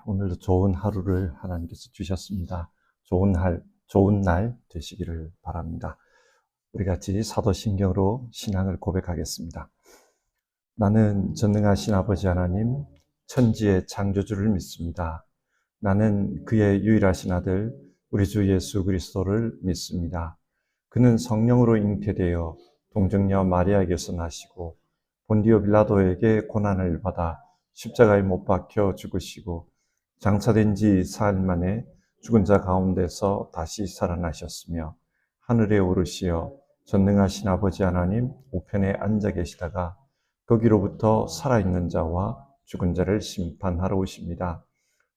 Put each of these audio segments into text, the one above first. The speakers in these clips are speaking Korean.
오늘도 좋은 하루를 하나님께서 주셨습니다. 좋은 날 되시기를 바랍니다. 우리 같이 사도신경으로 신앙을 고백하겠습니다. 나는 전능하신 아버지 하나님, 천지의 창조주를 믿습니다. 나는 그의 유일하신 아들, 우리 주 예수 그리스도를 믿습니다. 그는 성령으로 잉태되어 동정녀 마리아에게서 나시고 본디오 빌라도에게 고난을 받아 십자가에 못 박혀 죽으시고 장사된 지 사흘 만에 죽은 자 가운데서 다시 살아나셨으며 하늘에 오르시어 전능하신 아버지 하나님 우편에 앉아 계시다가 거기로부터 살아있는 자와 죽은 자를 심판하러 오십니다.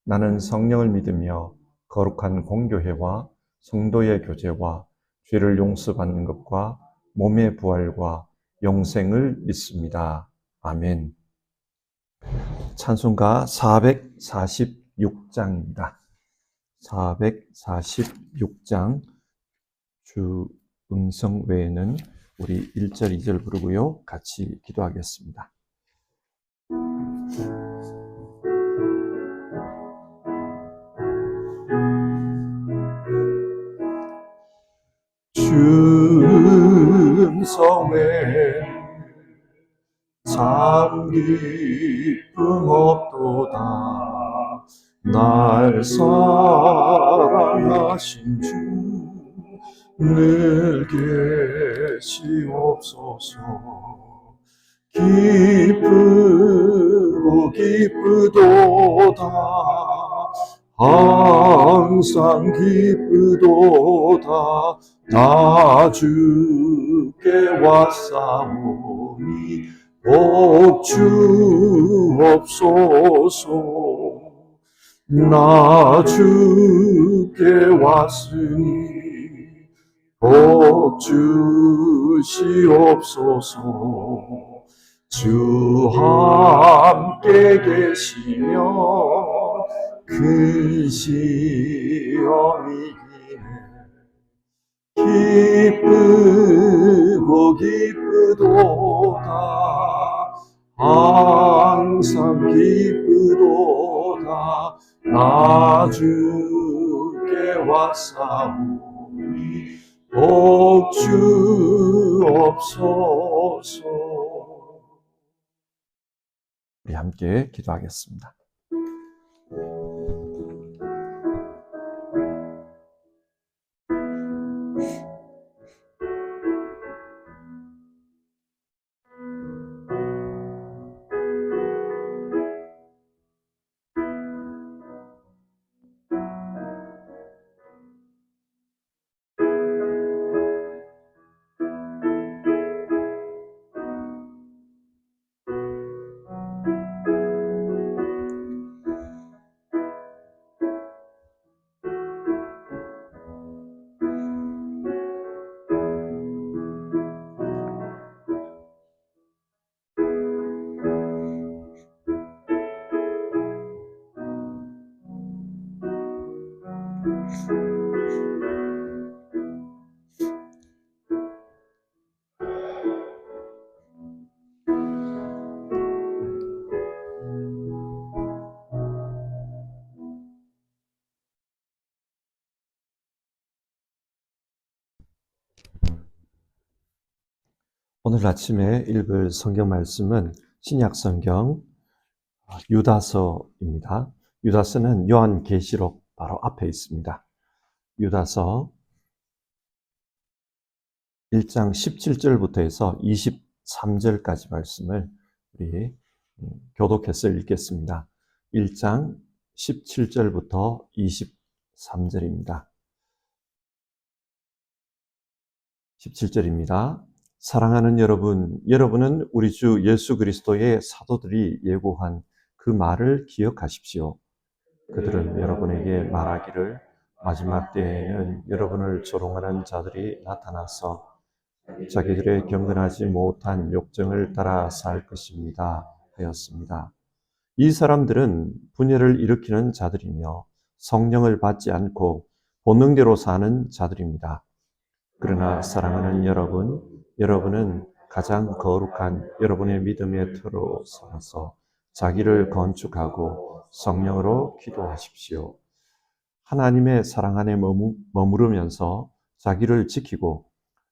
나는 성령을 믿으며 거룩한 공교회와 성도의 교제와 죄를 용서받는 것과 몸의 부활과 영생을 믿습니다. 아멘. 찬송가 446장입니다. 446장 주 음성 외에는 우리 1절, 2절 부르고요. 같이 기도하겠습니다. 주 음성 외에 참 기쁨 없도다. 날 사랑하신 주 늘 계시옵소서. 기쁘고 기쁘도다. 항상 기쁘도다. 나 주께 왔사오니 복 주옵소서. 나 주께 왔으니 복 주시옵소서. 주 함께 계시면 큰 시험이기네. 기쁘고 기쁘도다. 항상 기쁘도다. 나 주께 왔사오니 복 주옵소서. 우리 함께 기도하겠습니다. 오늘 아침에 읽을 성경 말씀은 신약 성경 유다서입니다. 유다서는 요한계시록 바로 앞에 있습니다. 유다서 1장 17절부터 해서 23절까지 말씀을 우리 교독해서 읽겠습니다. 1장 17절부터 23절입니다. 17절입니다. 사랑하는 여러분, 여러분은 우리 주 예수 그리스도의 사도들이 예고한 그 말을 기억하십시오. 그들은 여러분에게 말하기를 마지막 때에는 여러분을 조롱하는 자들이 나타나서 자기들의 경건하지 못한 욕정을 따라 살 것입니다 하였습니다. 이 사람들은 분열을 일으키는 자들이며 성령을 받지 않고 본능대로 사는 자들입니다. 그러나 사랑하는 여러분은 가장 거룩한 여러분의 믿음의 터로 서서 자기를 건축하고 성령으로 기도하십시오. 하나님의 사랑 안에 머무르면서 자기를 지키고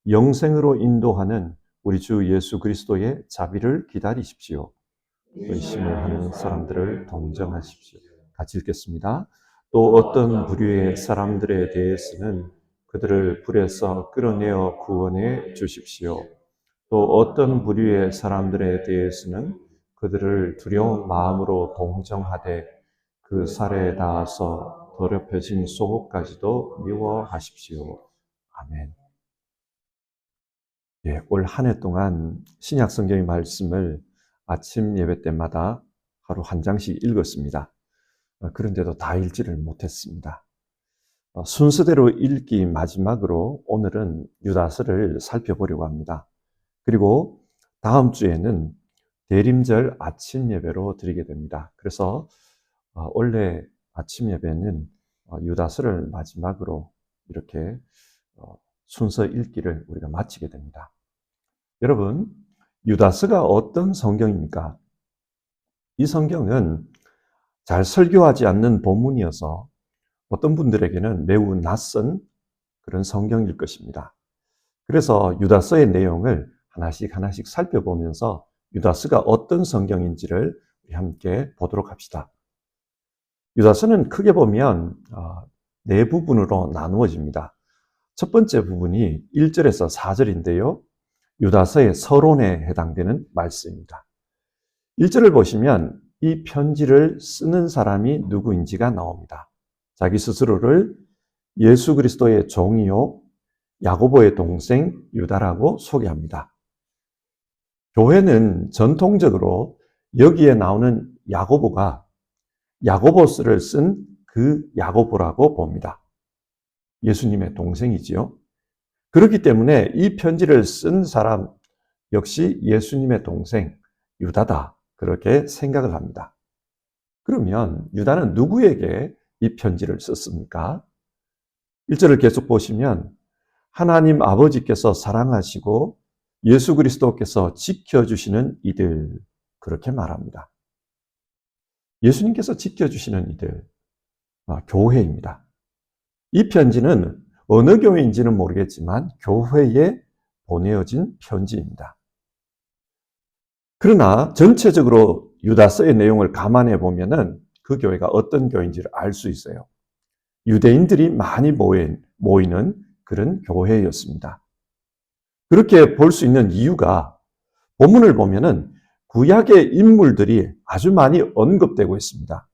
영생으로 인도하는 우리 주 예수 그리스도의 자비를 기다리십시오. 의심을 하는 사람들을 동정하십시오. 같이 읽겠습니다. 또 어떤 부류의 사람들에 대해서는 그들을 불에서 끌어내어 구원해 주십시오. 또 어떤 부류의 사람들에 대해서는 그들을 두려운 마음으로 동정하되 그 살에 닿아서 더럽혀진 속옷까지도 미워하십시오. 아멘. 예, 올 한 해 동안 신약 성경의 말씀을 아침 예배 때마다 하루 한 장씩 읽었습니다. 그런데도 다 읽지를 못했습니다. 순서대로 읽기 마지막으로 오늘은 유다서를 살펴보려고 합니다. 그리고 다음 주에는 대림절 아침 예배로 드리게 됩니다. 그래서 원래 아침 예배는 유다서를 마지막으로 이렇게 순서 읽기를 우리가 마치게 됩니다. 여러분, 유다서가 어떤 성경입니까? 이 성경은 잘 설교하지 않는 본문이어서 어떤 분들에게는 매우 낯선 그런 성경일 것입니다. 그래서 유다서의 내용을 하나씩 하나씩 살펴보면서 유다서가 어떤 성경인지를 우리 함께 보도록 합시다. 유다서는 크게 보면 네 부분으로 나누어집니다. 첫 번째 부분이 1절에서 4절인데요. 유다서의 서론에 해당되는 말씀입니다. 1절을 보시면 이 편지를 쓰는 사람이 누구인지가 나옵니다. 자기 스스로를 예수 그리스도의 종이요 야고보의 동생 유다라고 소개합니다. 교회는 전통적으로 여기에 나오는 야고보가 야고보서를 쓴 그 야고보라고 봅니다. 예수님의 동생이지요. 그렇기 때문에 이 편지를 쓴 사람 역시 예수님의 동생 유다다. 그렇게 생각을 합니다. 그러면 유다는 누구에게 이 편지를 썼습니까? 1절을 계속 보시면 하나님 아버지께서 사랑하시고 예수 그리스도께서 지켜주시는 이들 그렇게 말합니다. 예수님께서 지켜주시는 이들, 교회입니다. 이 편지는 어느 교회인지는 모르겠지만 교회에 보내어진 편지입니다. 그러나 전체적으로 유다서의 내용을 감안해 보면은 그 교회가 어떤 교회인지를 알 수 있어요. 유대인들이 많이 모이는 그런 교회였습니다. 그렇게 볼 수 있는 이유가 본문을 보면은 구약의 인물들이 아주 많이 언급되고 있습니다.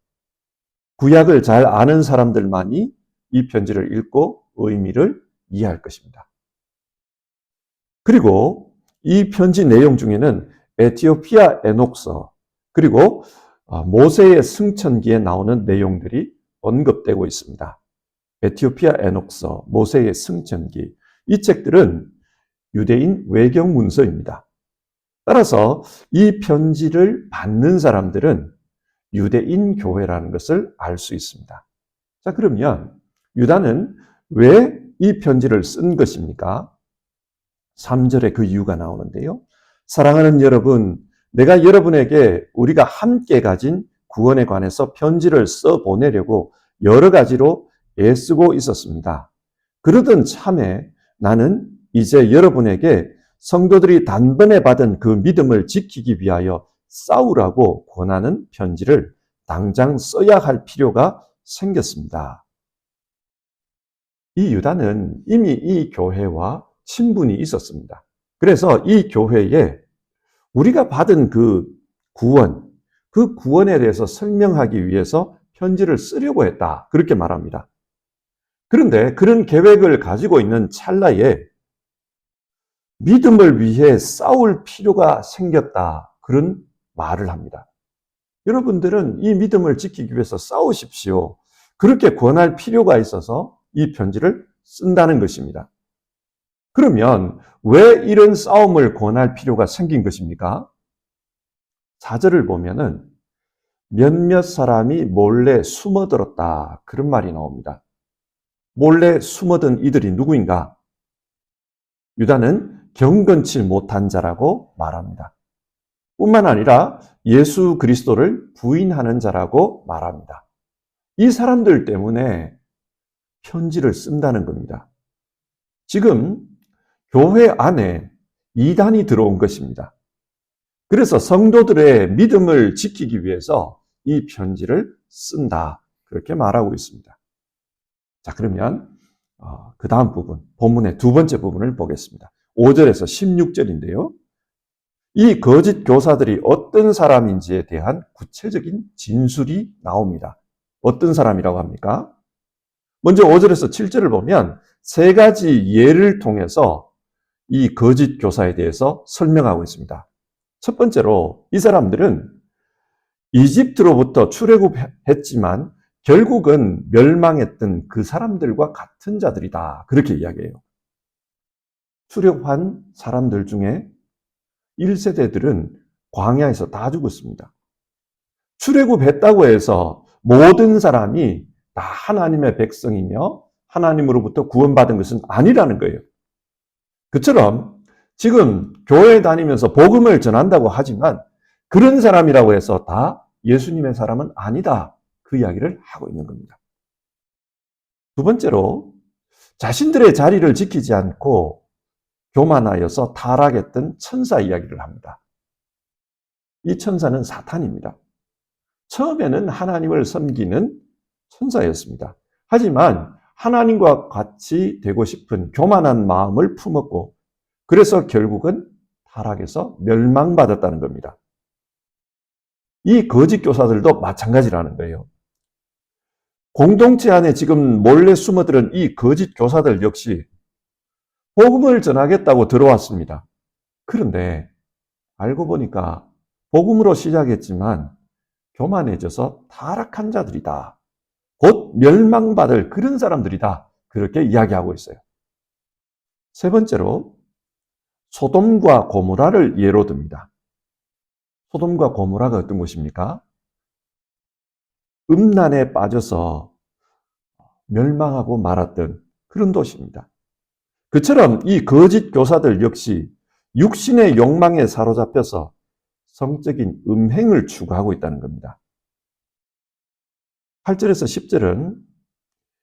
구약을 잘 아는 사람들만이 이 편지를 읽고 의미를 이해할 것입니다. 그리고 이 편지 내용 중에는 에티오피아 에녹서 그리고 모세의 승천기에 나오는 내용들이 언급되고 있습니다. 에티오피아 에녹서, 모세의 승천기 이 책들은 유대인 외경 문서입니다. 따라서 이 편지를 받는 사람들은 유대인 교회라는 것을 알 수 있습니다. 자, 그러면 유다는 왜 이 편지를 쓴 것입니까? 3절에 그 이유가 나오는데요. 사랑하는 여러분, 내가 여러분에게 우리가 함께 가진 구원에 관해서 편지를 써 보내려고 여러 가지로 애쓰고 있었습니다. 그러던 참에 나는 이제 여러분에게 성도들이 단번에 받은 그 믿음을 지키기 위하여 싸우라고 권하는 편지를 당장 써야 할 필요가 생겼습니다. 이 유다는 이미 이 교회와 친분이 있었습니다. 그래서 이 교회에 우리가 받은 그 구원에 대해서 설명하기 위해서 편지를 쓰려고 했다. 그렇게 말합니다. 그런데 그런 계획을 가지고 있는 찰나에 믿음을 위해 싸울 필요가 생겼다. 그런 말을 합니다. 여러분들은 이 믿음을 지키기 위해서 싸우십시오. 그렇게 권할 필요가 있어서 이 편지를 쓴다는 것입니다. 그러면 왜 이런 싸움을 권할 필요가 생긴 것입니까? 4절을 보면은 몇몇 사람이 몰래 숨어들었다. 그런 말이 나옵니다. 몰래 숨어든 이들이 누구인가? 유다는 경건치 못한 자라고 말합니다. 뿐만 아니라 예수 그리스도를 부인하는 자라고 말합니다. 이 사람들 때문에 편지를 쓴다는 겁니다. 지금 교회 안에 이단이 들어온 것입니다. 그래서 성도들의 믿음을 지키기 위해서 이 편지를 쓴다. 그렇게 말하고 있습니다. 자, 그러면 그 다음 부분, 본문의 두 번째 부분을 보겠습니다. 5절에서 16절인데요. 이 거짓 교사들이 어떤 사람인지에 대한 구체적인 진술이 나옵니다. 어떤 사람이라고 합니까? 먼저 5절에서 7절을 보면 세 가지 예를 통해서 이 거짓 교사에 대해서 설명하고 있습니다. 첫 번째로 이 사람들은 이집트로부터 출애굽했지만 결국은 멸망했던 그 사람들과 같은 자들이다. 그렇게 이야기해요. 출애굽한 사람들 중에 1세대들은 광야에서 다 죽었습니다. 출애굽했다고 해서 모든 사람이 다 하나님의 백성이며 하나님으로부터 구원받은 것은 아니라는 거예요. 그처럼 지금 교회 다니면서 복음을 전한다고 하지만 그런 사람이라고 해서 다 예수님의 사람은 아니다. 그 이야기를 하고 있는 겁니다. 두 번째로 자신들의 자리를 지키지 않고 교만하여서 타락했던 천사 이야기를 합니다. 이 천사는 사탄입니다. 처음에는 하나님을 섬기는 천사였습니다. 하지만 하나님과 같이 되고 싶은 교만한 마음을 품었고 그래서 결국은 타락해서 멸망받았다는 겁니다. 이 거짓 교사들도 마찬가지라는 거예요. 공동체 안에 지금 몰래 숨어들은 이 거짓 교사들 역시 복음을 전하겠다고 들어왔습니다. 그런데 알고 보니까 복음으로 시작했지만 교만해져서 타락한 자들이다. 곧 멸망받을 그런 사람들이다. 그렇게 이야기하고 있어요. 세 번째로 소돔과 고모라를 예로 듭니다. 소돔과 고모라가 어떤 곳입니까? 음란에 빠져서 멸망하고 말았던 그런 도시입니다. 그처럼 이 거짓 교사들 역시 육신의 욕망에 사로잡혀서 성적인 음행을 추구하고 있다는 겁니다. 8절에서 10절은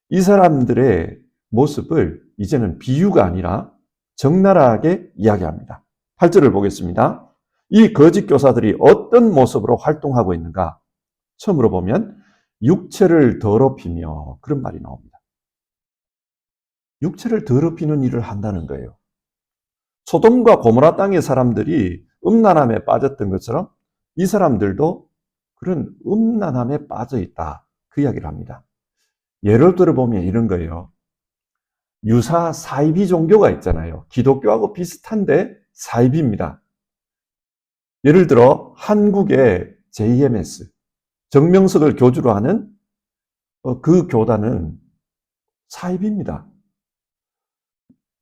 이 사람들의 모습을 이제는 비유가 아니라 적나라하게 이야기합니다. 8절을 보겠습니다. 이 거짓 교사들이 어떤 모습으로 활동하고 있는가? 처음으로 보면 육체를 더럽히며 그런 말이 나옵니다. 육체를 더럽히는 일을 한다는 거예요. 소돔과 고모라 땅의 사람들이 음란함에 빠졌던 것처럼 이 사람들도 그런 음란함에 빠져 있다. 그 이야기를 합니다. 예를 들어보면 이런 거예요. 유사 사이비 종교가 있잖아요. 기독교하고 비슷한데 사이비입니다. 예를 들어 한국의 JMS, 정명석을 교주로 하는 그 교단은 사이비입니다.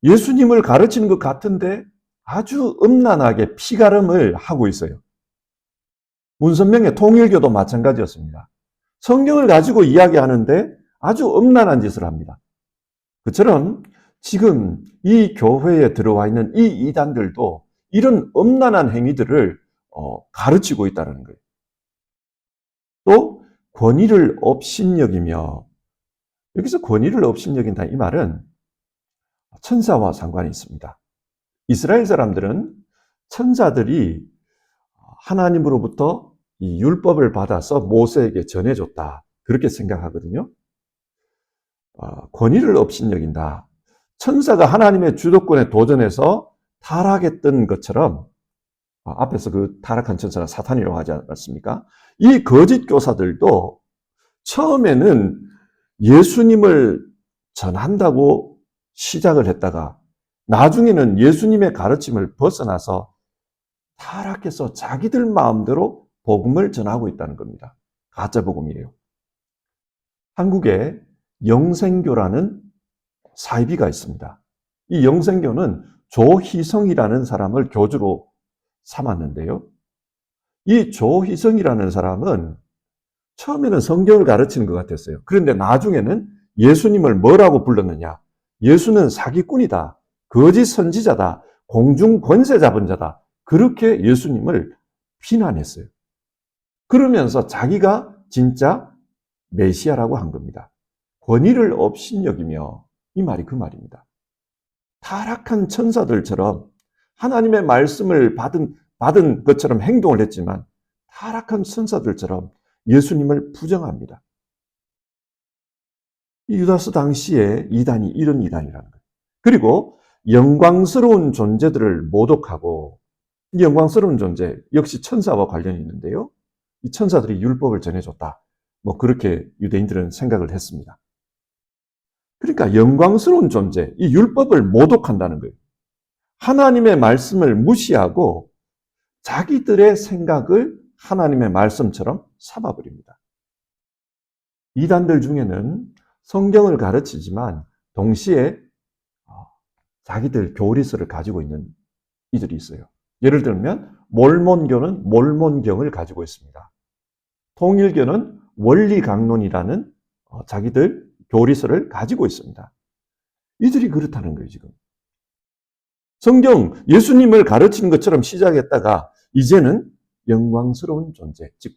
예수님을 가르치는 것 같은데 아주 음란하게 피가름을 하고 있어요. 문선명의 통일교도 마찬가지였습니다. 성경을 가지고 이야기하는데 아주 음란한 짓을 합니다. 그처럼 지금 이 교회에 들어와 있는 이 이단들도 이런 음란한 행위들을 가르치고 있다는 거예요. 또 권위를 업신여기며, 여기서 권위를 업신여긴다 이 말은 천사와 상관이 있습니다. 이스라엘 사람들은 천사들이 하나님으로부터 이 율법을 받아서 모세에게 전해줬다. 그렇게 생각하거든요. 권위를 업신여긴다. 천사가 하나님의 주도권에 도전해서 타락했던 것처럼 앞에서 그 타락한 천사는 사탄이라고 하지 않았습니까? 이 거짓 교사들도 처음에는 예수님을 전한다고 시작을 했다가 나중에는 예수님의 가르침을 벗어나서 타락해서 자기들 마음대로 복음을 전하고 있다는 겁니다. 가짜 복음이에요. 한국에 영생교라는 사이비가 있습니다. 이 영생교는 조희성이라는 사람을 교주로 삼았는데요. 이 조희성이라는 사람은 처음에는 성경을 가르치는 것 같았어요. 그런데 나중에는 예수님을 뭐라고 불렀느냐? 예수는 사기꾼이다. 거짓 선지자다. 공중 권세 잡은 자다. 그렇게 예수님을 비난했어요. 그러면서 자기가 진짜 메시아라고 한 겁니다. 권위를 업신여기며, 이 말이 그 말입니다. 타락한 천사들처럼 하나님의 말씀을 받은 것처럼 행동을 했지만 타락한 천사들처럼 예수님을 부정합니다. 유다스 당시에 이단이 이런 이단이라는 거예요. 그리고 영광스러운 존재들을 모독하고, 이 영광스러운 존재 역시 천사와 관련이 있는데요. 이 천사들이 율법을 전해줬다. 뭐 그렇게 유대인들은 생각을 했습니다. 그러니까 영광스러운 존재, 이 율법을 모독한다는 거예요. 하나님의 말씀을 무시하고 자기들의 생각을 하나님의 말씀처럼 삼아버립니다. 이단들 중에는 성경을 가르치지만 동시에 자기들 교리서를 가지고 있는 이들이 있어요. 예를 들면 몰몬교는 몰몬경을 가지고 있습니다. 통일교는 원리강론이라는 자기들 교리서를 가지고 있습니다. 이들이 그렇다는 거예요, 지금. 성경, 예수님을 가르치는 것처럼 시작했다가 이제는 영광스러운 존재, 즉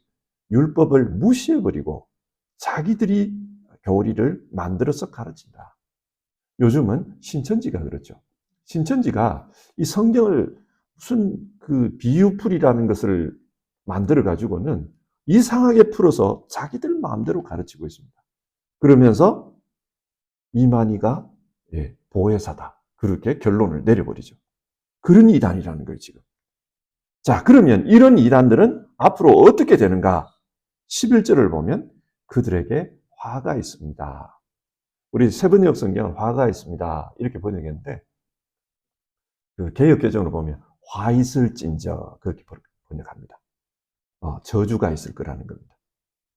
율법을 무시해버리고 자기들이 교리를 만들어서 가르친다. 요즘은 신천지가 그렇죠. 신천지가 이 성경을 무슨 그 비유풀이라는 것을 만들어가지고는 이상하게 풀어서 자기들 마음대로 가르치고 있습니다. 그러면서 이만희가 보혜사다. 그렇게 결론을 내려버리죠. 그런 이단이라는 거예요, 지금. 자, 그러면 이런 이단들은 앞으로 어떻게 되는가? 11절을 보면 그들에게 화가 있습니다. 우리 세번역 성경은 화가 있습니다. 이렇게 번역했는데, 그 개역개정으로 보면 화 있을진저 그렇게 번역합니다. 저주가 있을 거라는 겁니다.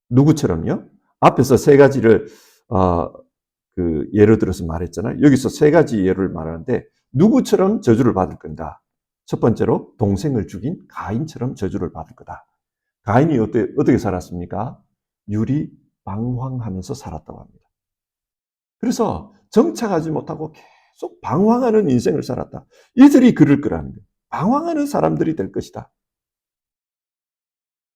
누구처럼요? 앞에서 세 가지를 그 예를 들어서 말했잖아요. 여기서 세 가지 예를 말하는데 누구처럼 저주를 받을 건가? 첫 번째로 동생을 죽인 가인처럼 저주를 받을 거다. 가인이 어떻게 살았습니까? 율이 방황하면서 살았다고 합니다. 그래서 정착하지 못하고 계속 방황하는 인생을 살았다. 이들이 그럴 거라는 거예요. 방황하는 사람들이 될 것이다.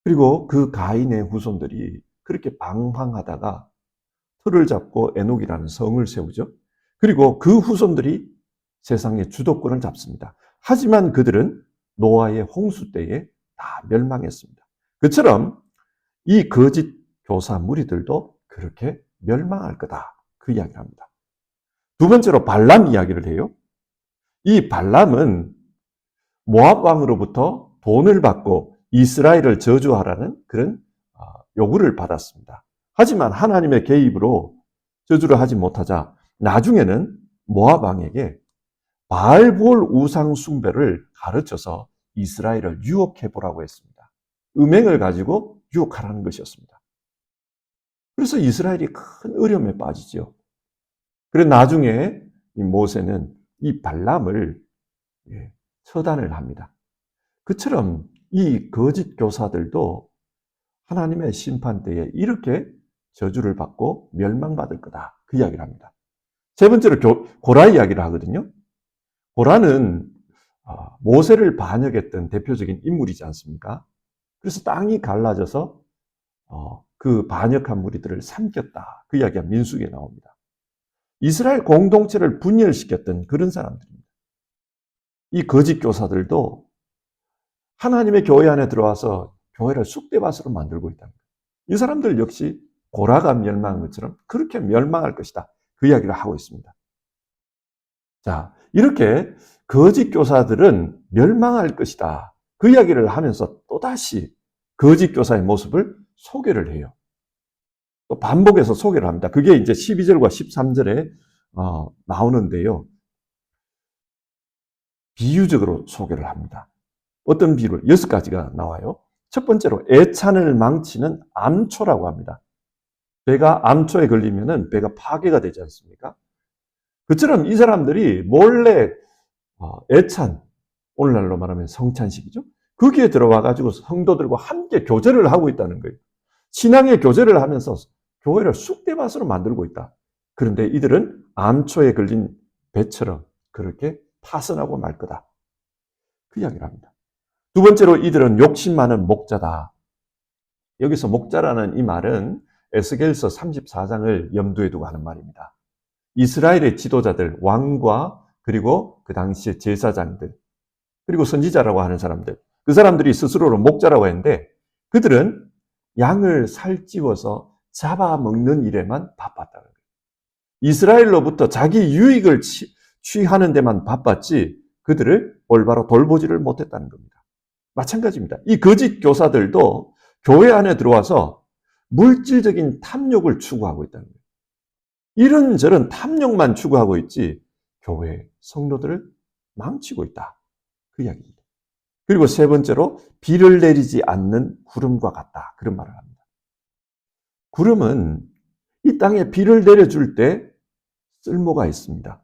그리고 그 가인의 후손들이 그렇게 방황하다가 틀을 잡고 에녹이라는 성을 세우죠. 그리고 그 후손들이 세상의 주도권을 잡습니다. 하지만 그들은 노아의 홍수 때에 다 멸망했습니다. 그처럼 이 거짓 교사 무리들도 그렇게 멸망할 거다. 그 이야기를 합니다. 두 번째로 발람 이야기를 해요. 이 발람은 모압 왕으로부터 돈을 받고 이스라엘을 저주하라는 그런 요구를 받았습니다. 하지만 하나님의 개입으로 저주를 하지 못하자 나중에는 모압 왕에게 바알볼 우상 숭배를 가르쳐서 이스라엘을 유혹해보라고 했습니다. 음행을 가지고 유혹하라는 것이었습니다. 그래서 이스라엘이 큰 어려움에 빠지죠. 그래서 나중에 이 모세는 이 발람을 처단을 합니다. 그처럼 이 거짓 교사들도 하나님의 심판 때에 이렇게 저주를 받고 멸망받을 거다. 그 이야기를 합니다. 세 번째로 고라 이야기를 하거든요. 고라는 모세를 반역했던 대표적인 인물이지 않습니까? 그래서 땅이 갈라져서 그 반역한 무리들을 삼켰다. 그 이야기가 민수기에 나옵니다. 이스라엘 공동체를 분열시켰던 그런 사람들입니다. 이 거짓 교사들도 하나님의 교회 안에 들어와서 교회를 쑥대밭으로 만들고 있다는 거예요. 이 사람들 역시 고라가 멸망한 것처럼 그렇게 멸망할 것이다. 그 이야기를 하고 있습니다. 자, 이렇게 거짓 교사들은 멸망할 것이다. 그 이야기를 하면서 또다시 거짓 교사의 모습을 소개를 해요. 또 반복해서 소개를 합니다. 그게 이제 12절과 13절에 나오는데요. 비유적으로 소개를 합니다. 어떤 비유를 6가지가 나와요. 첫 번째로 애찬을 망치는 암초라고 합니다. 배가 암초에 걸리면은 배가 파괴가 되지 않습니까? 그처럼 이 사람들이 몰래 애찬, 오늘날로 말하면 성찬식이죠. 거기에 들어와 가지고 성도들과 함께 교제를 하고 있다는 거예요. 신앙의 교제를 하면서 교회를 쑥대밭으로 만들고 있다. 그런데 이들은 암초에 걸린 배처럼 그렇게 파선하고 말 거다. 그 이야기를 합니다. 두 번째로 이들은 욕심 많은 목자다. 여기서 목자라는 이 말은 에스겔서 34장을 염두에 두고 하는 말입니다. 이스라엘의 지도자들, 왕과 그리고 그 당시의 제사장들, 그리고 선지자라고 하는 사람들, 그 사람들이 스스로를 목자라고 했는데 그들은 양을 살찌워서 잡아먹는 일에만 바빴다는 거예요. 이스라엘로부터 자기 유익을 취하는 데만 바빴지 그들을 올바로 돌보지를 못했다는 겁니다. 마찬가지입니다. 이 거짓 교사들도 교회 안에 들어와서 물질적인 탐욕을 추구하고 있다는 거예요. 이런저런 탐욕만 추구하고 있지 교회 성도들을 망치고 있다. 그 이야기입니다. 그리고 세 번째로 비를 내리지 않는 구름과 같다. 그런 말을 합니다. 구름은 이 땅에 비를 내려줄 때 쓸모가 있습니다.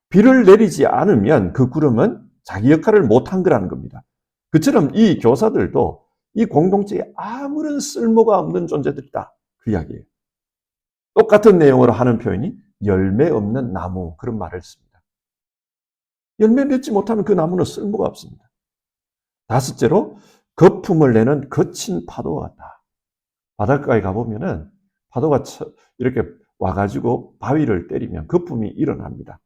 비를 내리지 않으면 그 구름은 자기 역할을 못한 거라는 겁니다. 그처럼 이 교사들도 이 공동체에 아무런 쓸모가 없는 존재들이다. 그 이야기예요. 똑같은 내용으로 하는 표현이 열매 없는 나무, 그런 말을 씁니다. 열매 맺지 못하면 그 나무는 쓸모가 없습니다. 다섯째로 거품을 내는 거친 파도와 같다. 바닷가에 가보면은 파도가 이렇게 와가지고 바위를 때리면 거품이 일어납니다.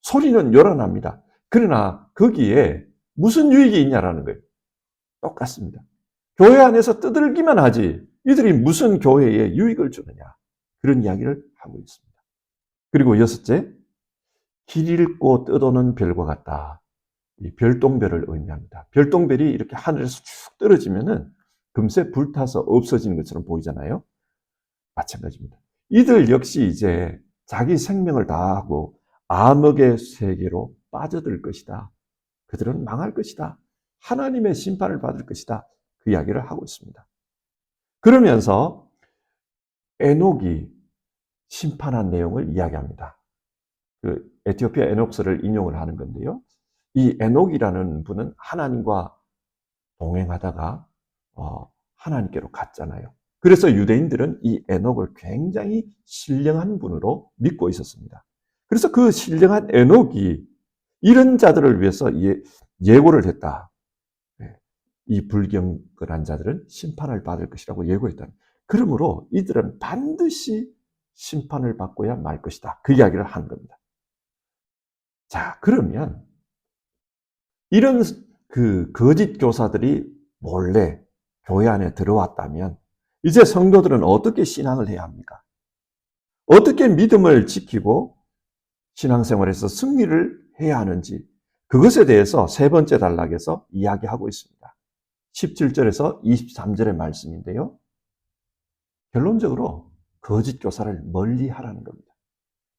소리는 요란합니다. 그러나 거기에 무슨 유익이 있냐라는 거예요. 똑같습니다. 교회 안에서 떠들기만 하지 이들이 무슨 교회에 유익을 주느냐, 그런 이야기를 하고 있습니다. 그리고 여섯째, 길 잃고 떠도는 별과 같다. 이 별똥별을 의미합니다. 별똥별이 이렇게 하늘에서 쭉 떨어지면은 금세 불타서 없어지는 것처럼 보이잖아요. 마찬가지입니다. 이들 역시 이제 자기 생명을 다하고 암흑의 세계로 빠져들 것이다. 그들은 망할 것이다. 하나님의 심판을 받을 것이다. 그 이야기를 하고 있습니다. 그러면서 에녹이 심판한 내용을 이야기합니다. 그 에티오피아 에녹스를 인용을 하는 건데요. 이 에녹이라는 분은 하나님과 동행하다가 하나님께로 갔잖아요. 그래서 유대인들은 이 에녹을 굉장히 신령한 분으로 믿고 있었습니다. 그래서 그 신령한 에녹이 이런 자들을 위해서 예고를 했다. 이 불경건한 자들은 심판을 받을 것이라고 예고했다. 그러므로 이들은 반드시 심판을 받고야 말 것이다. 그 이야기를 한 겁니다. 자, 그러면 이런 그 거짓 교사들이 몰래 교회 안에 들어왔다면 이제 성도들은 어떻게 신앙을 해야 합니까? 어떻게 믿음을 지키고 신앙생활에서 승리를 해야 하는지, 그것에 대해서 세 번째 단락에서 이야기하고 있습니다. 17절에서 23절의 말씀인데요. 결론적으로 거짓 교사를 멀리 하라는 겁니다.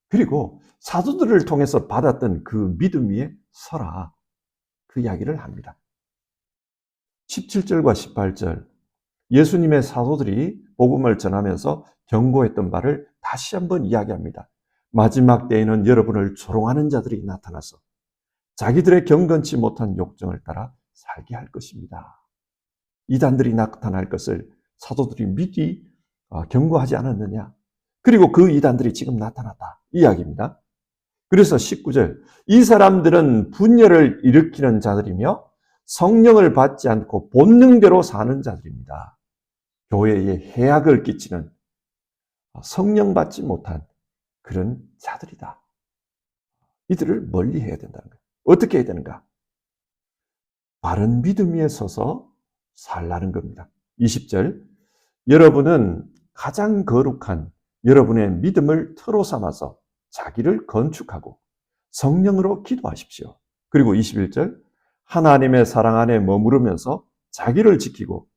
그리고 사도들을 통해서 받았던 그 믿음 위에 서라. 그 이야기를 합니다. 17절과 18절, 예수님의 사도들이 복음을 전하면서 경고했던 바를 다시 한번 이야기합니다. 마지막 때에는 여러분을 조롱하는 자들이 나타나서 자기들의 경건치 못한 욕정을 따라 살게 할 것입니다. 이단들이 나타날 것을 사도들이 미리 경고하지 않았느냐. 그리고 그 이단들이 지금 나타났다. 이 이야기입니다. 그래서 19절, 이 사람들은 분열을 일으키는 자들이며 성령을 받지 않고 본능대로 사는 자들입니다. 교회에 해악을 끼치는 성령 받지 못한 그런 자들이다. 이들을 멀리 해야 된다는 거예요. 어떻게 해야 되는가? 바른 믿음 위에 서서 살라는 겁니다. 20절, 여러분은 가장 거룩한 여러분의 믿음을 터로 삼아서 자기를 건축하고 성령으로 기도하십시오. 그리고 21절, 하나님의 사랑 안에 머무르면서 자기를 지키고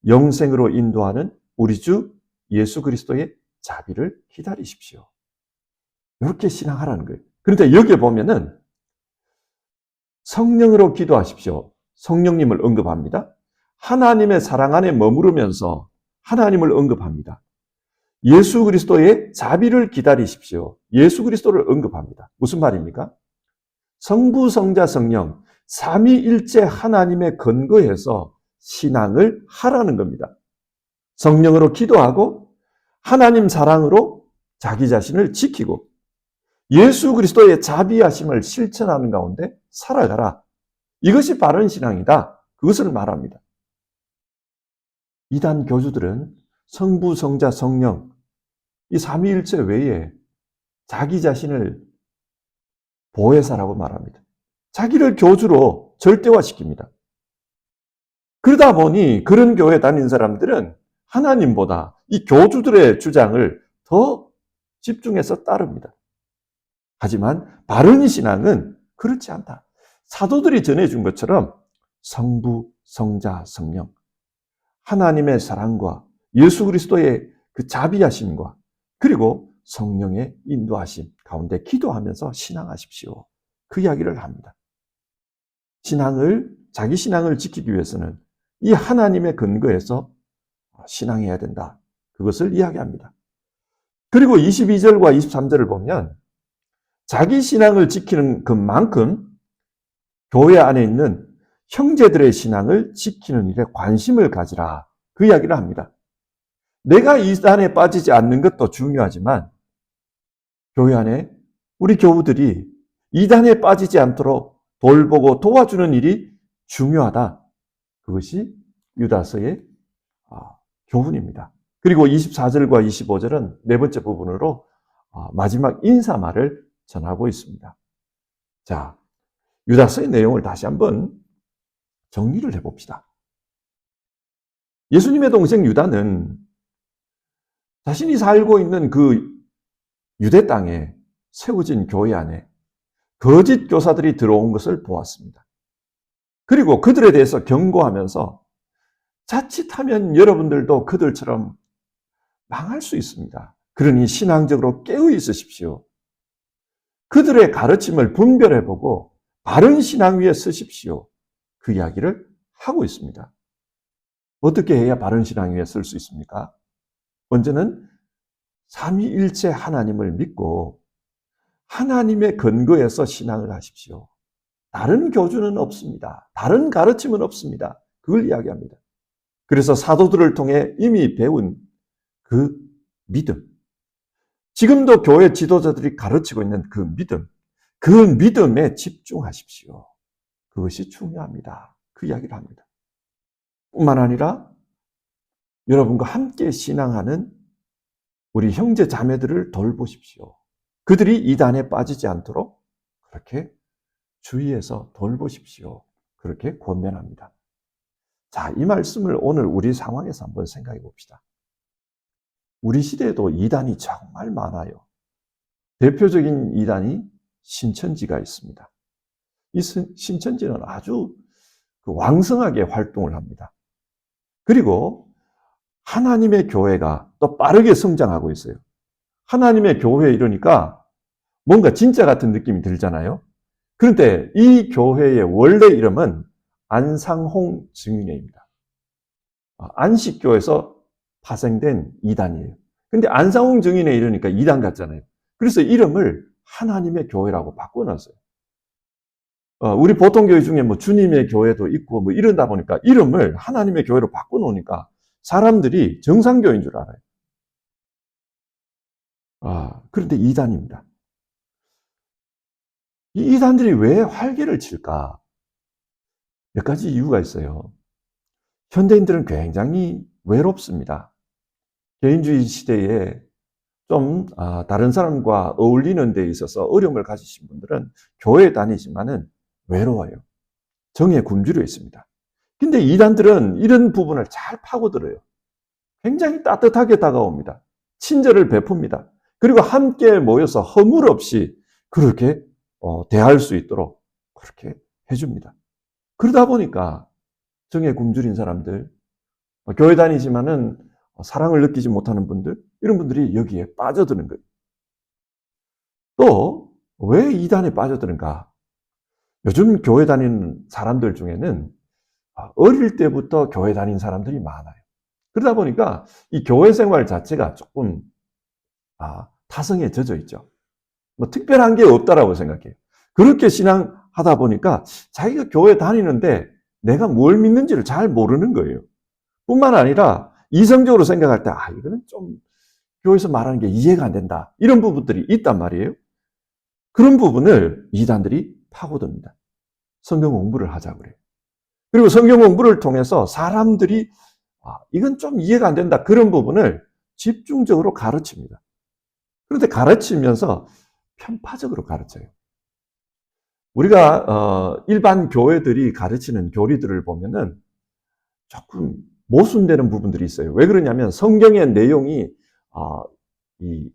영생으로 인도하는 우리 주 예수 그리스도의 자비를 기다리십시오. 이렇게 신앙하라는 거예요. 그런데 여기에 보면은 성령으로 기도하십시오. 성령님을 언급합니다. 하나님의 사랑 안에 머무르면서 하나님을 언급합니다. 예수 그리스도의 자비를 기다리십시오. 예수 그리스도를 언급합니다. 무슨 말입니까? 성부, 성자, 성령, 삼위일체 하나님의 근거에서 신앙을 하라는 겁니다. 성령으로 기도하고 하나님 사랑으로 자기 자신을 지키고 예수 그리스도의 자비하심을 실천하는 가운데 살아가라. 이것이 바른 신앙이다. 그것을 말합니다. 이단 교주들은 성부, 성자, 성령 이 삼위일체 외에 자기 자신을 보혜사라고 말합니다. 자기를 교주로 절대화시킵니다. 그러다 보니 그런 교회 다닌 사람들은 하나님보다 이 교주들의 주장을 더 집중해서 따릅니다. 하지만 바른 신앙은 그렇지 않다. 사도들이 전해준 것처럼 성부, 성자, 성령 하나님의 사랑과 예수 그리스도의 그 자비하심과 그리고 성령의 인도하심 가운데 기도하면서 신앙하십시오. 그 이야기를 합니다. 자기 신앙을 지키기 위해서는 이 하나님의 근거에서 신앙해야 된다. 그것을 이야기합니다. 그리고 22절과 23절을 보면 자기 신앙을 지키는 것만큼 교회 안에 있는 형제들의 신앙을 지키는 일에 관심을 가지라. 그 이야기를 합니다. 내가 이단에 빠지지 않는 것도 중요하지만 교회 안에 우리 교우들이 이단에 빠지지 않도록 돌보고 도와주는 일이 중요하다. 그것이 유다서의 교훈입니다. 그리고 24절과 25절은 네 번째 부분으로 마지막 인사말을 전하고 있습니다. 자, 유다서의 내용을 다시 한번 정리를 해봅시다. 예수님의 동생 유다는 자신이 살고 있는 그 유대 땅에 세워진 교회 안에 거짓 교사들이 들어온 것을 보았습니다. 그리고 그들에 대해서 경고하면서 자칫하면 여러분들도 그들처럼 망할 수 있습니다. 그러니 신앙적으로 깨어 있으십시오. 그들의 가르침을 분별해보고 바른 신앙 위에 서십시오. 그 이야기를 하고 있습니다. 어떻게 해야 바른 신앙 위에 설 수 있습니까? 먼저는 삼위일체 하나님을 믿고 하나님의 근거에서 신앙을 하십시오. 다른 교주는 없습니다. 다른 가르침은 없습니다. 그걸 이야기합니다. 그래서 사도들을 통해 이미 배운 그 믿음, 지금도 교회 지도자들이 가르치고 있는 그 믿음에 집중하십시오. 그것이 중요합니다. 그 이야기를 합니다. 뿐만 아니라 여러분과 함께 신앙하는 우리 형제 자매들을 돌보십시오. 그들이 이단에 빠지지 않도록 그렇게 주의해서 돌보십시오. 그렇게 권면합니다. 자, 이 말씀을 오늘 우리 상황에서 한번 생각해 봅시다. 우리 시대에도 이단이 정말 많아요. 대표적인 이단이 신천지가 있습니다. 이 신천지는 아주 왕성하게 활동을 합니다. 그리고 하나님의 교회가 또 빠르게 성장하고 있어요. 하나님의 교회 이러니까 뭔가 진짜 같은 느낌이 들잖아요. 그런데 이 교회의 원래 이름은 안상홍 증인회입니다. 안식교에서 파생된 이단이에요. 근데 안상홍 증인회 이러니까 이단 같잖아요. 그래서 이름을 하나님의 교회라고 바꿔놨어요. 우리 보통 교회 중에 뭐 주님의 교회도 있고 뭐 이러다 보니까 이름을 하나님의 교회로 바꿔놓으니까 사람들이 정상교회인 줄 알아요. 그런데 이단입니다. 이 이단들이 왜 활개를 칠까? 몇 가지 이유가 있어요. 현대인들은 굉장히 외롭습니다. 개인주의 시대에 좀 다른 사람과 어울리는 데 있어서 어려움을 가지신 분들은 교회에 다니지만은 외로워요. 정에 굶주려 있습니다. 근데 이단들은 이런 부분을 잘 파고들어요. 굉장히 따뜻하게 다가옵니다. 친절을 베풉니다. 그리고 함께 모여서 허물 없이 그렇게 대할 수 있도록 그렇게 해줍니다. 그러다 보니까 정에 굶주린 사람들, 교회 다니지만은 사랑을 느끼지 못하는 분들, 이런 분들이 여기에 빠져드는 거예요. 또 왜 이단에 빠져드는가? 요즘 교회 다니는 사람들 중에는 어릴 때부터 교회 다닌 사람들이 많아요. 그러다 보니까 이 교회 생활 자체가 조금 타성에 젖어 있죠. 뭐 특별한 게 없다라고 생각해요. 그렇게 신앙하다 보니까 자기가 교회 다니는데 내가 뭘 믿는지를 잘 모르는 거예요. 뿐만 아니라 이성적으로 생각할 때 이거는 좀 교회에서 말하는 게 이해가 안 된다. 이런 부분들이 있단 말이에요. 그런 부분을 이단들이 파고듭니다. 성경 공부를 하자고 그래요. 그리고 성경 공부를 통해서 사람들이 이건 좀 이해가 안 된다. 그런 부분을 집중적으로 가르칩니다. 그런데 가르치면서 편파적으로 가르쳐요. 우리가 일반 교회들이 가르치는 교리들을 보면은 조금 모순되는 부분들이 있어요. 왜 그러냐면 성경의 내용이 이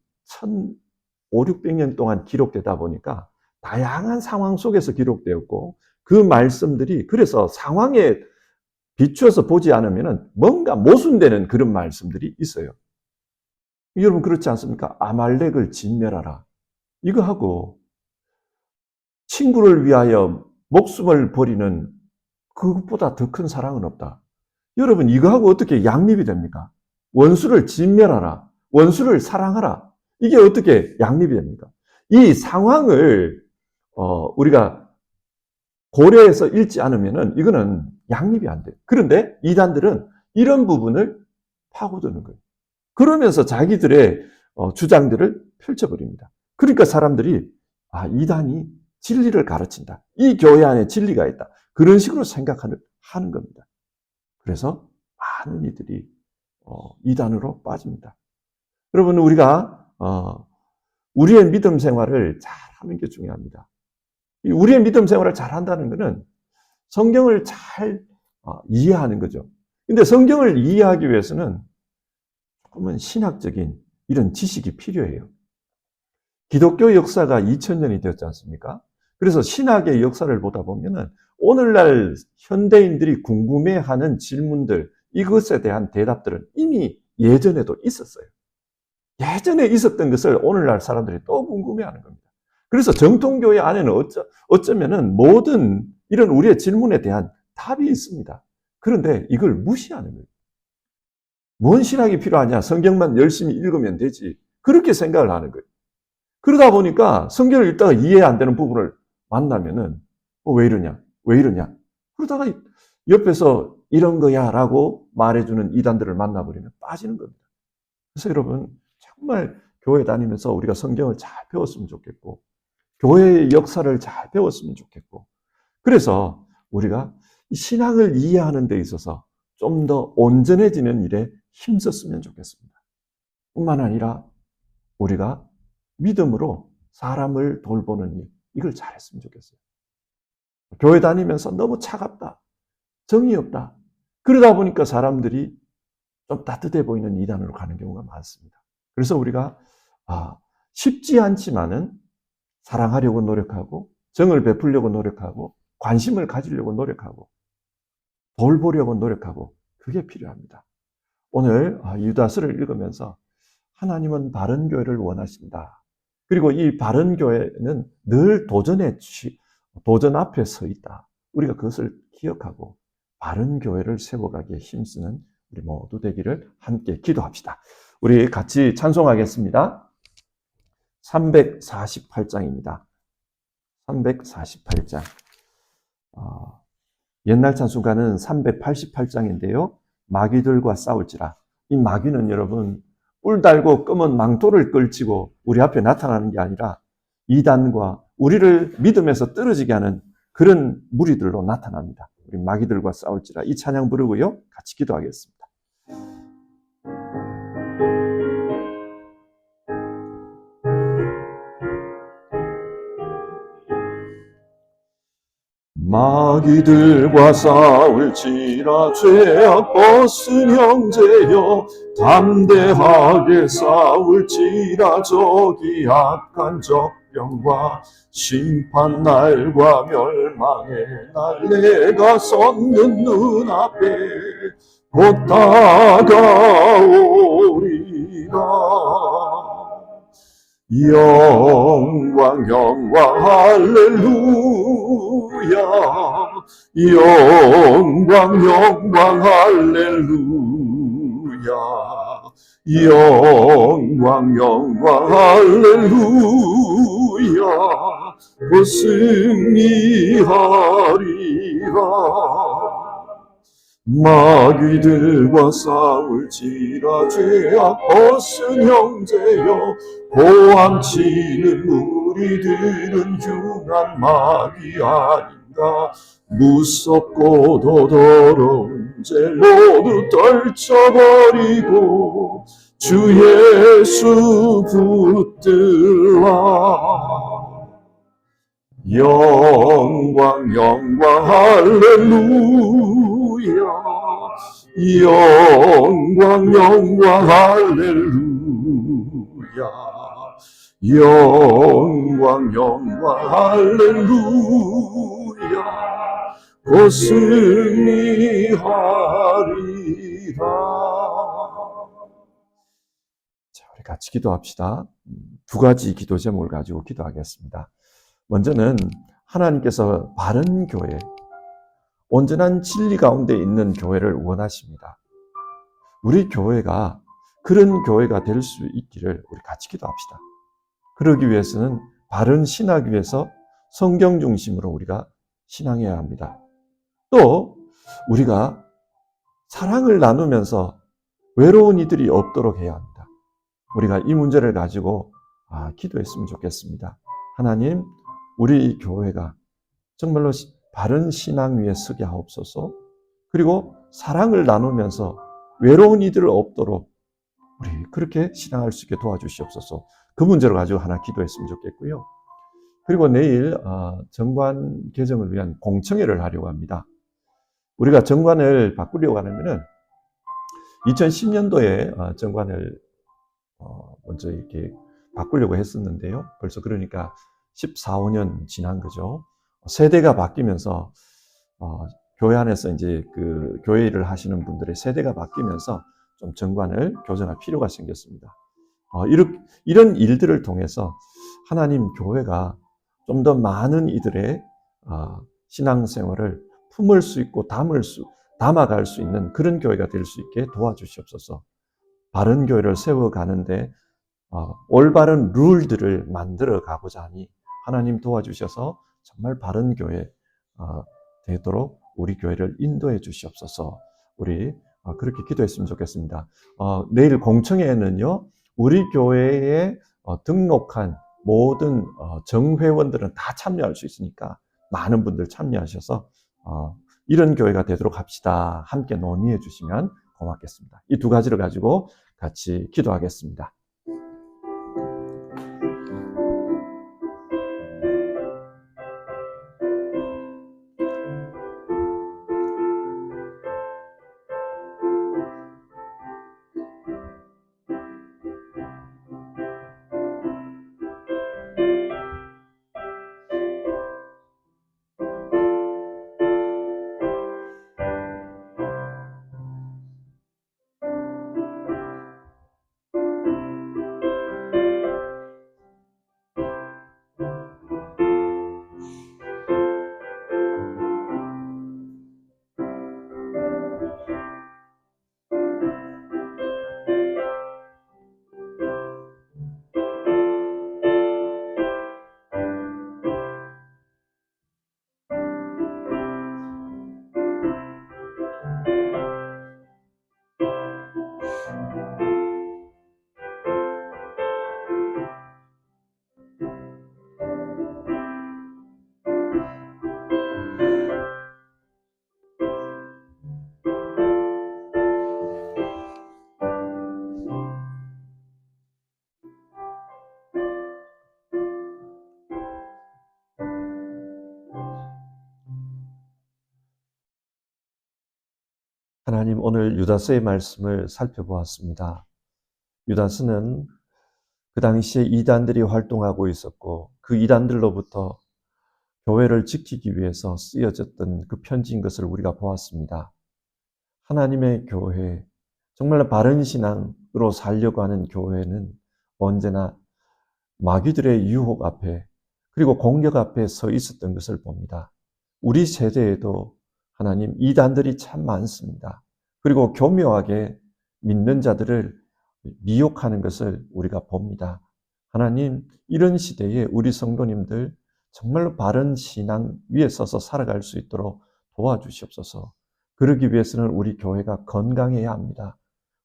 1500년 동안 기록되다 보니까 다양한 상황 속에서 기록되었고 그 말씀들이 그래서 상황에 비추어서 보지 않으면 뭔가 모순되는 그런 말씀들이 있어요. 여러분 그렇지 않습니까? 아말렉을 진멸하라. 이거 하고 친구를 위하여 목숨을 버리는 그것보다 더 큰 사랑은 없다. 여러분 이거하고 어떻게 양립이 됩니까? 원수를 진멸하라. 원수를 사랑하라. 이게 어떻게 양립이 됩니까? 이 상황을 우리가 고려해서 읽지 않으면 이거는 양립이 안 돼요. 그런데 이단들은 이런 부분을 파고드는 거예요. 그러면서 자기들의 주장들을 펼쳐버립니다. 그러니까 사람들이 이단이 진리를 가르친다. 이 교회 안에 진리가 있다. 그런 식으로 생각하는 겁니다. 그래서 많은 이들이 이단으로 빠집니다. 여러분 우리가 우리의 믿음 생활을 잘하는 게 중요합니다. 우리의 믿음 생활을 잘한다는 것은 성경을 잘 이해하는 거죠. 근데 성경을 이해하기 위해서는 조금은 신학적인 이런 지식이 필요해요. 기독교 역사가 2000년이 되었지 않습니까? 그래서 신학의 역사를 보다 보면은 오늘날 현대인들이 궁금해하는 질문들, 이것에 대한 대답들은 이미 예전에도 있었어요. 예전에 있었던 것을 오늘날 사람들이 또 궁금해하는 겁니다. 그래서 정통교회 안에는 어쩌면은 모든 이런 우리의 질문에 대한 답이 있습니다. 그런데 이걸 무시하는 거예요. 뭔 신학이 필요하냐? 성경만 열심히 읽으면 되지. 그렇게 생각을 하는 거예요. 그러다 보니까 성경을 읽다가 이해 안 되는 부분을 만나면은 왜 이러냐? 왜 이러냐? 그러다가 옆에서 이런 거야 라고 말해주는 이단들을 만나버리면 빠지는 겁니다. 그래서 여러분 정말 교회 다니면서 우리가 성경을 잘 배웠으면 좋겠고 교회의 역사를 잘 배웠으면 좋겠고 그래서 우리가 신앙을 이해하는 데 있어서 좀 더 온전해지는 일에 힘썼으면 좋겠습니다. 뿐만 아니라 우리가 믿음으로 사람을 돌보는 일, 이걸 잘했으면 좋겠어요. 교회 다니면서 너무 차갑다, 정이 없다. 그러다 보니까 사람들이 좀 따뜻해 보이는 이단으로 가는 경우가 많습니다. 그래서 우리가 쉽지 않지만은 사랑하려고 노력하고 정을 베풀려고 노력하고 관심을 가지려고 노력하고 돌보려고 노력하고 그게 필요합니다. 오늘 유다서를 읽으면서 하나님은 바른 교회를 원하신다. 그리고 이 바른 교회는 늘 도전 앞에 서 있다. 우리가 그것을 기억하고 바른 교회를 세워가기에 힘쓰는 우리 모두 되기를 함께 기도합시다. 우리 같이 찬송하겠습니다. 348장입니다. 348장. 옛날 찬송가는 388장인데요. 마귀들과 싸울지라. 이 마귀는 여러분 뿔 달고 검은 망토를 걸치고 우리 앞에 나타나는 게 아니라 이단과 우리를 믿음에서 떨어지게 하는 그런 무리들로 나타납니다. 우리 마귀들과 싸울지라. 이 찬양 부르고요. 같이 기도하겠습니다. 마귀들과 싸울지라 죄악 벗은 형제여 담대하게 싸울지라 저기 악한 적병과 심판날과 멸망의 날 내가 섰는 눈앞에 곧 다가오리라. 영광 영광 할렐루야. 영광 영광 할렐루야. 영광 영광 할렐루야. 그 승리하리라. 마귀들과 싸울지라 죄악 벗은 형제여 고함치는 무리들은 흉한 마귀 아닌가. 무섭고도 더러운 죄 모두 떨쳐버리고 주 예수 붙들라. 영광 영광 할렐루야. 영광 영광 할렐루야. 영광 영광 할렐루야. 곧 승리하리라. 자, 우리 같이 기도합시다. 두 가지 기도 제목을 가지고 기도하겠습니다. 먼저는 하나님께서 바른 교회, 온전한 진리 가운데 있는 교회를 원하십니다. 우리 교회가 그런 교회가 될 수 있기를 우리 같이 기도합시다. 그러기 위해서는 바른 신학 위에서 성경 중심으로 우리가 신앙해야 합니다. 또 우리가 사랑을 나누면서 외로운 이들이 없도록 해야 합니다. 우리가 이 문제를 가지고 기도했으면 좋겠습니다. 하나님, 우리 교회가 정말로 바른 신앙 위에 서게 하옵소서. 그리고 사랑을 나누면서 외로운 이들 없도록 우리 그렇게 신앙할 수 있게 도와주시옵소서. 그 문제를 가지고 하나 기도했으면 좋겠고요. 그리고 내일 정관 개정을 위한 공청회를 하려고 합니다. 우리가 정관을 바꾸려고 하면은 2010년도에 정관을 먼저 이렇게 바꾸려고 했었는데요. 벌써 그러니까 14, 15년 지난 거죠. 세대가 바뀌면서 교회 안에서 이제 그 교회 일을 하시는 분들의 세대가 바뀌면서 좀 정관을 교정할 필요가 생겼습니다. 이런 일들을 통해서 하나님 교회가 좀 더 많은 이들의 신앙생활을 품을 수 있고 담아갈 수 있는 그런 교회가 될 수 있게 도와주시옵소서. 바른 교회를 세워가는데 올바른 룰들을 만들어 가고자 하니 하나님 도와주셔서 정말 바른 교회 되도록 우리 교회를 인도해 주시옵소서. 우리 그렇게 기도했으면 좋겠습니다. 내일 공청회에는요, 우리 교회에 등록한 모든 정회원들은 다 참여할 수 있으니까 많은 분들 참여하셔서 이런 교회가 되도록 합시다. 함께 논의해 주시면 고맙겠습니다. 이 두 가지를 가지고 같이 기도하겠습니다. 하나님, 오늘 유다서의 말씀을 살펴보았습니다. 유다서는 그 당시에 이단들이 활동하고 있었고 그 이단들로부터 교회를 지키기 위해서 쓰여졌던 그 편지인 것을 우리가 보았습니다. 하나님의 교회, 정말로 바른 신앙으로 살려고 하는 교회는 언제나 마귀들의 유혹 앞에 그리고 공격 앞에 서 있었던 것을 봅니다. 우리 세대에도 하나님 이단들이 참 많습니다. 그리고 교묘하게 믿는 자들을 미혹하는 것을 우리가 봅니다. 하나님, 이런 시대에 우리 성도님들 정말로 바른 신앙 위에 서서 살아갈 수 있도록 도와주시옵소서. 그러기 위해서는 우리 교회가 건강해야 합니다.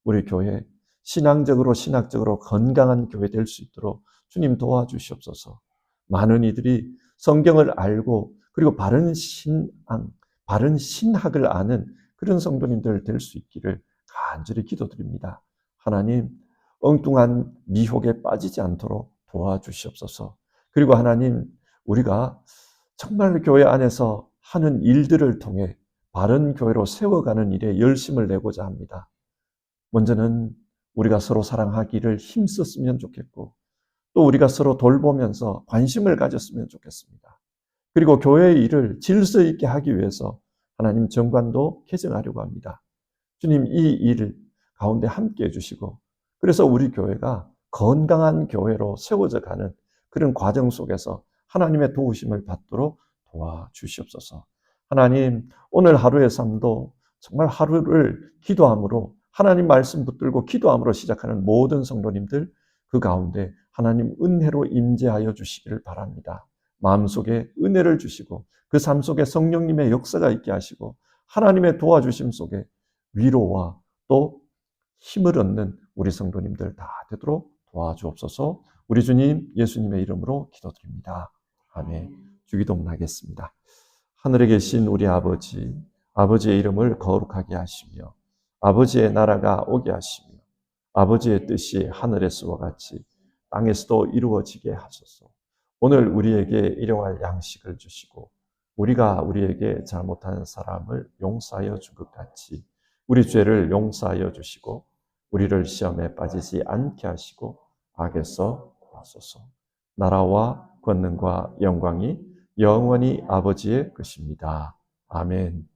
우리 교회 신앙적으로 건강한 교회 될 수 있도록 주님 도와주시옵소서. 많은 이들이 성경을 알고 그리고 바른 신앙, 바른 신학을 아는 그런 성도님들 될 수 있기를 간절히 기도드립니다. 하나님, 엉뚱한 미혹에 빠지지 않도록 도와주시옵소서. 그리고 하나님, 우리가 정말 교회 안에서 하는 일들을 통해 바른 교회로 세워가는 일에 열심을 내고자 합니다. 먼저는 우리가 서로 사랑하기를 힘썼으면 좋겠고, 또 우리가 서로 돌보면서 관심을 가졌으면 좋겠습니다. 그리고 교회의 일을 질서 있게 하기 위해서 하나님 정관도 개정하려고 합니다. 주님, 이 일 가운데 함께 해주시고, 그래서 우리 교회가 건강한 교회로 세워져 가는 그런 과정 속에서 하나님의 도우심을 받도록 도와주시옵소서. 하나님, 오늘 하루의 삶도 정말 하루를 기도함으로, 하나님 말씀 붙들고 기도함으로 시작하는 모든 성도님들, 그 가운데 하나님 은혜로 임재하여 주시기를 바랍니다. 마음속에 은혜를 주시고 그 삶 속에 성령님의 역사가 있게 하시고 하나님의 도와주심 속에 위로와 또 힘을 얻는 우리 성도님들 다 되도록 도와주옵소서. 우리 주님 예수님의 이름으로 기도드립니다. 아멘. 주기도문 하겠습니다. 하늘에 계신 우리 아버지, 아버지의 이름을 거룩하게 하시며 아버지의 나라가 오게 하시며 아버지의 뜻이 하늘에서와 같이 땅에서도 이루어지게 하소서. 오늘 우리에게 일용할 양식을 주시고 우리가 우리에게 잘못한 사람을 용서하여 준 것 같이 우리 죄를 용서하여 주시고 우리를 시험에 빠지지 않게 하시고 악에서 구하소서. 나라와 권능과 영광이 영원히 아버지의 것입니다. 아멘.